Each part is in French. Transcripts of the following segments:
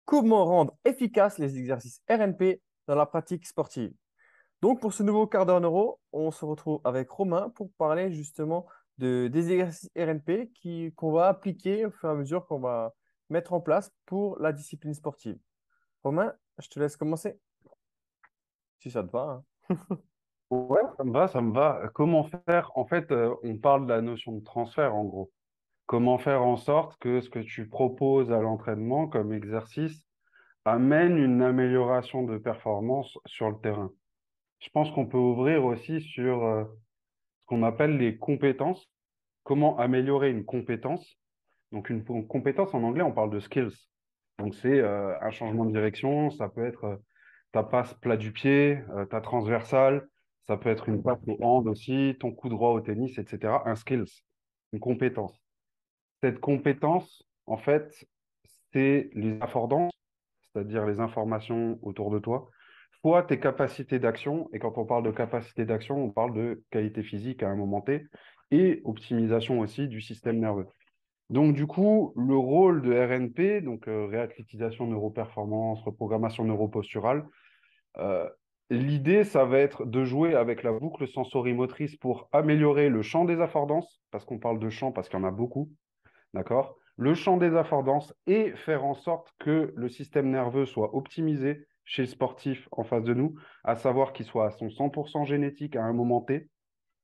comment rendre efficaces les exercices RNP dans la pratique sportive. Donc, pour ce nouveau quart d'heure neuro, on se retrouve avec Romain pour parler justement des exercices RNP qu'on va appliquer au fur et à mesure qu'on va mettre en place pour la discipline sportive. Romain, je te laisse commencer, si ça te va, hein. Ouais, ça me va, ça me va. Comment faire? En fait, on parle de la notion de transfert, en gros. Comment faire en sorte que ce que tu proposes à l'entraînement comme exercice amène une amélioration de performance sur le terrain. Je pense qu'on peut ouvrir aussi sur ce qu'on appelle les compétences. Comment améliorer une compétence? Donc, une compétence en anglais, on parle de skills. Donc, c'est un changement de direction, ça peut être ta passe plat du pied, ta transversale, ça peut être une passe au hand aussi, ton coup droit au tennis, etc. Un skills, une compétence. Cette compétence, en fait, c'est les affordances, c'est-à-dire les informations autour de toi, fois tes capacités d'action. Et quand on parle de capacité d'action, on parle de qualité physique à un moment T et optimisation aussi du système nerveux. Donc, du coup, le rôle de RNP, donc réathlétisation neuroperformance, reprogrammation neuroposturale, euh, l'idée, ça va être de jouer avec la boucle sensorimotrice pour améliorer le champ des affordances, parce qu'on parle de champ parce qu'il y en a beaucoup, d'accord? Le champ des affordances et faire en sorte que le système nerveux soit optimisé chez le sportif en face de nous, à savoir qu'il soit à son 100% génétique à un moment T,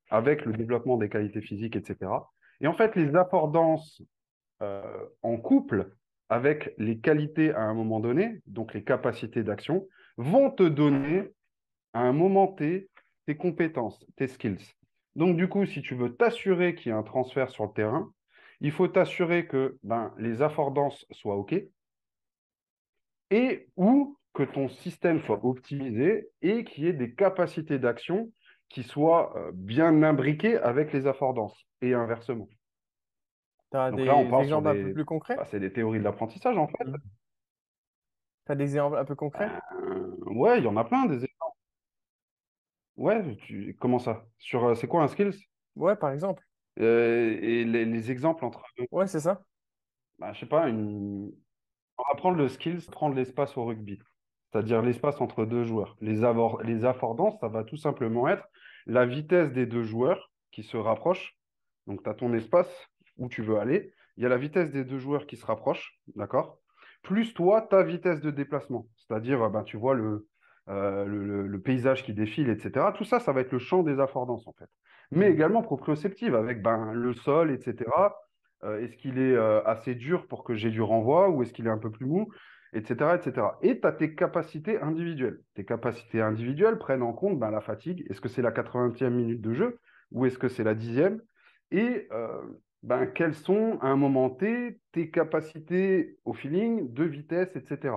avec le développement des qualités physiques, etc. Et en fait, les affordances en couple avec les qualités à un moment donné, donc les capacités d'action, vont te donner à un moment T tes compétences, tes skills. Donc du coup, si tu veux t'assurer qu'il y a un transfert sur le terrain, il faut t'assurer que les affordances soient OK et ou que ton système soit optimisé et qu'il y ait des capacités d'action qui soient bien imbriquées avec les affordances et inversement. Tu as Donc là, on des parle sur exemples un peu plus concrets? c'est des théories de l'apprentissage en fait. Tu as des exemples un peu concrets? Ouais, il y en a plein des exemples. Ouais, comment ça? Sur c'est quoi un skills? Ouais, par exemple. Et les exemples entre Ouais, c'est ça. je sais pas, on va prendre le skills, prendre l'espace au rugby, c'est-à-dire l'espace entre deux joueurs. Les affordances, ça va tout simplement être la vitesse des deux joueurs qui se rapprochent. Donc, tu as ton espace où tu veux aller. Il y a la vitesse des deux joueurs qui se rapprochent, d'accord? Plus toi, ta vitesse de déplacement. C'est-à-dire, tu vois le paysage qui défile, etc. Tout ça, ça va être le champ des affordances, en fait. Mais Hmm. également proprioceptive, avec le sol, etc. Est-ce qu'il est assez dur pour que j'ai du renvoi ou est-ce qu'il est un peu plus mou, etc., etc. Et tu as tes capacités individuelles. Tes capacités individuelles prennent en compte la fatigue. Est-ce que c'est la 80e minute de jeu ou est-ce que c'est la 10e? Et quelles sont, à un moment T, tes capacités au feeling, de vitesse, etc.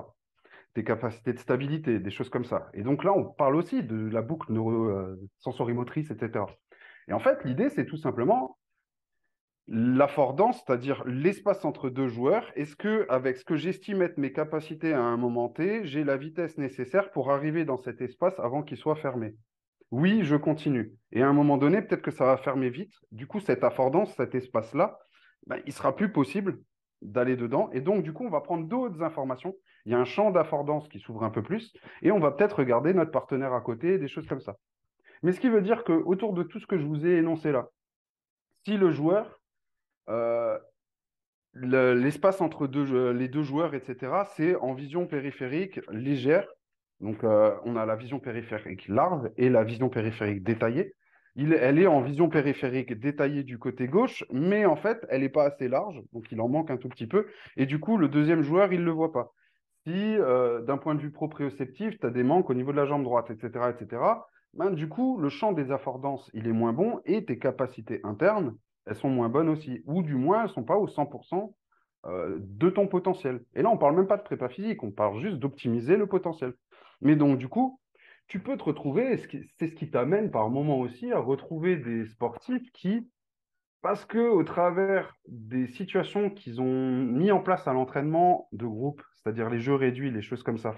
Tes capacités de stabilité, des choses comme ça. Et donc là, on parle aussi de la boucle sensorimotrice, etc. Et en fait, l'idée, c'est tout simplement l'affordance, c'est-à-dire l'espace entre deux joueurs. Est-ce que, avec ce que j'estime être mes capacités à un moment T, j'ai la vitesse nécessaire pour arriver dans cet espace avant qu'il soit fermé? Oui, je continue. Et à un moment donné, peut-être que ça va fermer vite. Du coup, cette affordance, cet espace-là, il sera plus possible d'aller dedans. Et donc, du coup, on va prendre d'autres informations. Il y a un champ d'affordance qui s'ouvre un peu plus. Et on va peut-être regarder notre partenaire à côté, des choses comme ça. Mais ce qui veut dire que autour de tout ce que je vous ai énoncé là, si le joueur euh, l'espace entre les deux joueurs, etc., c'est en vision périphérique légère. Donc, on a la vision périphérique large et la vision périphérique détaillée. Elle est en vision périphérique détaillée du côté gauche, mais en fait, elle n'est pas assez large, donc il en manque un tout petit peu. Et du coup, le deuxième joueur, il ne le voit pas. Si, d'un point de vue proprioceptif, tu as des manques au niveau de la jambe droite, etc., etc., du coup, le champ des affordances, il est moins bon et tes capacités internes, elles sont moins bonnes aussi. Ou du moins, elles ne sont pas au 100% de ton potentiel. Et là, on ne parle même pas de prépa physique, on parle juste d'optimiser le potentiel. Mais donc, du coup, tu peux te retrouver, et c'est ce qui t'amène par moment aussi à retrouver des sportifs qui, parce que au travers des situations qu'ils ont mis en place à l'entraînement de groupe, c'est-à-dire les jeux réduits, les choses comme ça,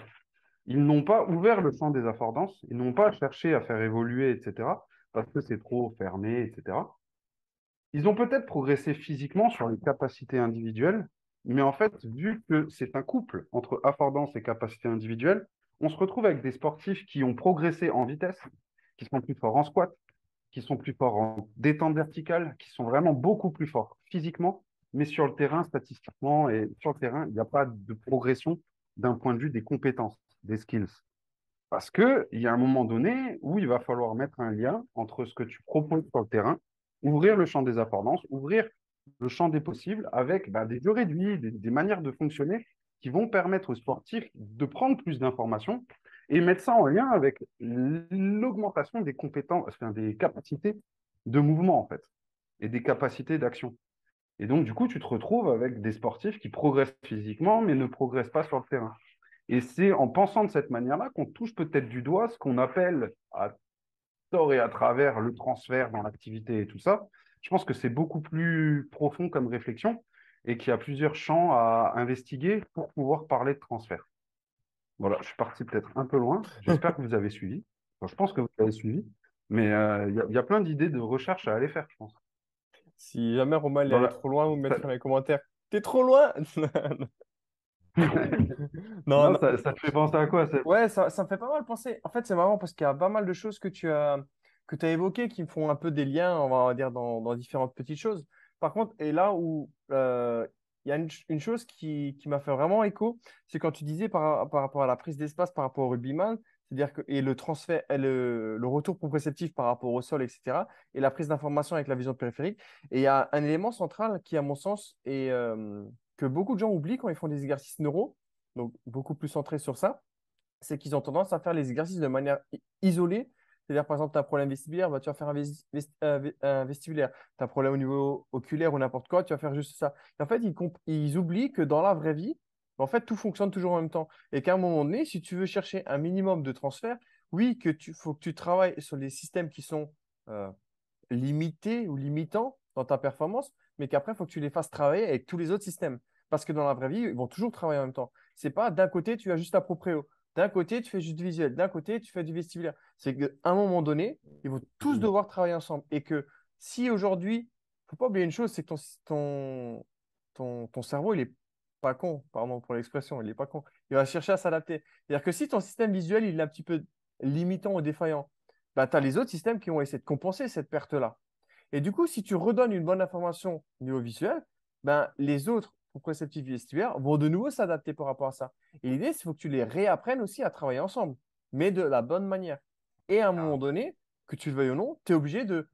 ils n'ont pas ouvert le champ des affordances, ils n'ont pas cherché à faire évoluer, etc., parce que c'est trop fermé, etc. Ils ont peut-être progressé physiquement sur les capacités individuelles, Mais en fait, vu que c'est un couple entre affordance et capacité individuelle, on se retrouve avec des sportifs qui ont progressé en vitesse, qui sont plus forts en squat, qui sont plus forts en détente verticale, qui sont vraiment beaucoup plus forts physiquement, mais sur le terrain, statistiquement, et sur le terrain, il n'y a pas de progression d'un point de vue des compétences, des skills. Parce qu'il y a un moment donné où il va falloir mettre un lien entre ce que tu proposes sur le terrain, ouvrir le champ des affordances, ouvrir le champ des possibles avec des jeux réduits, des manières de fonctionner qui vont permettre aux sportifs de prendre plus d'informations et mettre ça en lien avec l'augmentation des compétences, enfin, des capacités de mouvement, en fait, et des capacités d'action. Et donc, du coup, tu te retrouves avec des sportifs qui progressent physiquement, mais ne progressent pas sur le terrain. Et c'est en pensant de cette manière-là qu'on touche peut-être du doigt ce qu'on appelle à tort et à travers le transfert dans l'activité et tout ça. Je pense que c'est beaucoup plus profond comme réflexion et qu'il y a plusieurs champs à investiguer pour pouvoir parler de transfert. Voilà, je suis parti peut-être un peu loin. J'espère que vous avez suivi. Enfin, je pense que vous avez suivi. Mais il y a plein d'idées de recherche à aller faire, je pense. Si jamais Romain il est allé Voilà. trop loin, vous me Ça- mettrez dans les commentaires. T'es trop loin! Non, Non, non. ça te fait penser à quoi, ça? Ouais, ça me fait pas mal penser. En fait, c'est marrant parce qu'il y a pas mal de choses que tu as évoquées qui me font un peu des liens, on va dire, dans différentes petites choses. Par contre, et là où il y a une chose qui m'a fait vraiment écho, c'est quand tu disais par rapport à la prise d'espace par rapport au rugbyman, c'est-à-dire que et le transfert, et le retour proprioceptif par rapport au sol, etc., et la prise d'information avec la vision périphérique. Et il y a un élément central qui, à mon sens, est que beaucoup de gens oublient quand ils font des exercices neuro, donc beaucoup plus centrés sur ça, c'est qu'ils ont tendance à faire les exercices de manière isolée. C'est-à-dire, par exemple, tu as un problème vestibulaire, bah, tu vas faire un vestibulaire. Tu as un problème au niveau oculaire ou n'importe quoi, tu vas faire juste ça. Et en fait, ils oublient que dans la vraie vie, en fait, tout fonctionne toujours en même temps. Et qu'à un moment donné, si tu veux chercher un minimum de transfert, oui, faut que tu travailles sur les systèmes qui sont euh, limités ou limitants dans ta performance, mais qu'après, il faut que tu les fasses travailler avec tous les autres systèmes. Parce que dans la vraie vie, ils vont toujours travailler en même temps. C'est pas d'un côté, tu as juste ta proprio. D'un côté, tu fais juste du visuel. D'un côté, tu fais du vestibulaire. C'est qu'à un moment donné, ils vont tous devoir travailler ensemble. Et que si aujourd'hui, faut pas oublier une chose, c'est que ton cerveau, il est pas con, pardon pour l'expression, il est pas con. Il va chercher à s'adapter. C'est-à-dire que si ton système visuel, il est un petit peu limitant ou défaillant, bah, tu as les autres systèmes qui vont essayer de compenser cette perte-là. Et du coup, si tu redonnes une bonne information au niveau visuel, ben, les autres proprioceptifs vestibulaires vont de nouveau s'adapter par rapport à ça. Et l'idée, c'est qu'il faut que tu les réapprennes aussi à travailler ensemble, mais de la bonne manière. Et à un moment donné, que tu le veuilles ou non, tu es obligé de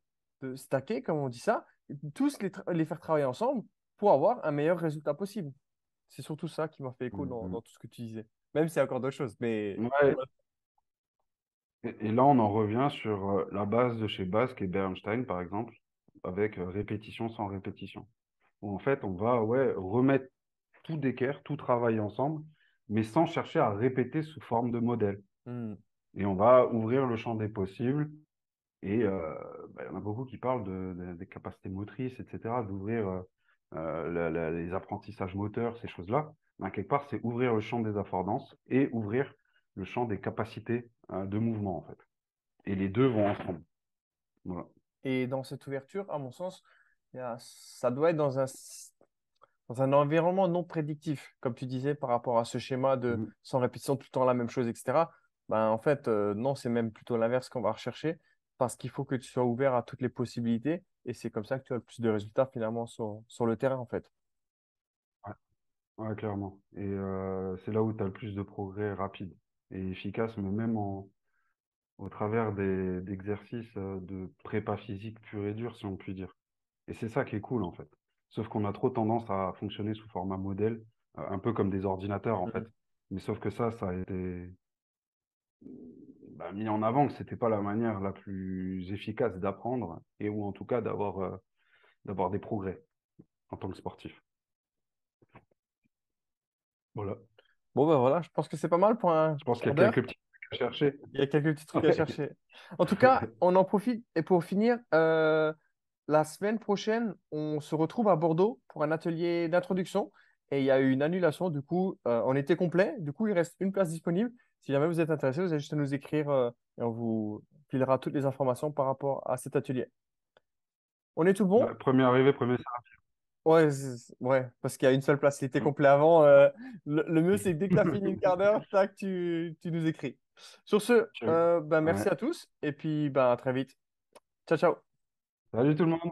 stacker, comme on dit ça, tous les faire travailler ensemble pour avoir un meilleur résultat possible. C'est surtout ça qui m'a fait écho dans tout ce que tu disais. Même s'il y a encore d'autres choses. Mais Ouais. Et là, on en revient sur la base de chez Basque et Bernstein, par exemple, avec répétition sans répétition. Où en fait, on va remettre tout d'équerre, tout travailler ensemble, mais sans chercher à répéter sous forme de modèle. Hmm. Et on va ouvrir le champ des possibles. Et il y en a beaucoup qui parlent des capacités motrices, etc., d'ouvrir les apprentissages moteurs, ces choses-là. Ben, quelque part, c'est ouvrir le champ des affordances et ouvrir le champ des capacités de mouvement, en fait. Et les deux vont ensemble. Voilà. Et dans cette ouverture, à mon sens, ça doit être dans un environnement non prédictif, comme tu disais, par rapport à ce schéma de Mhm. sans répétition, tout le temps la même chose, etc. Ben, en fait, non, c'est même plutôt l'inverse qu'on va rechercher parce qu'il faut que tu sois ouvert à toutes les possibilités et c'est comme ça que tu as le plus de résultats finalement sur le terrain, en fait. Ouais, ouais, clairement. Et c'est là où tu as le plus de progrès rapide et efficace, mais même au travers d'exercices de prépa physique pur et dur, si on peut dire. Et c'est ça qui est cool, en fait. Sauf qu'on a trop tendance à fonctionner sous format modèle, un peu comme des ordinateurs, en fait. Mhm. Mais sauf que ça a été mis en avant que c'était pas la manière la plus efficace d'apprendre et ou en tout cas d'avoir des progrès en tant que sportif. Voilà. Bon, ben voilà, je pense que c'est pas mal pour un Je pense qu'il y quart a quelques d'heure. petits trucs à chercher. Il y a quelques petits trucs à Ouais. chercher. En tout cas, on en profite. Et pour finir, la semaine prochaine, on se retrouve à Bordeaux pour un atelier d'introduction. Et il y a eu une annulation. Du coup, on était complet. Du coup, il reste une place disponible. Si jamais vous êtes intéressé, vous avez juste à nous écrire et on vous filera toutes les informations par rapport à cet atelier. On est tout bon? Premier arrivé, premier servi. Ouais, ouais, parce qu'il y a une seule place. Il était complet avant. Le mieux, c'est que dès que tu as fini une quart d'heure, tac, tu nous écris. Sur ce, Je- ben, Ouais. merci à tous et puis ben, à très vite. Ciao, ciao. Salut tout le monde.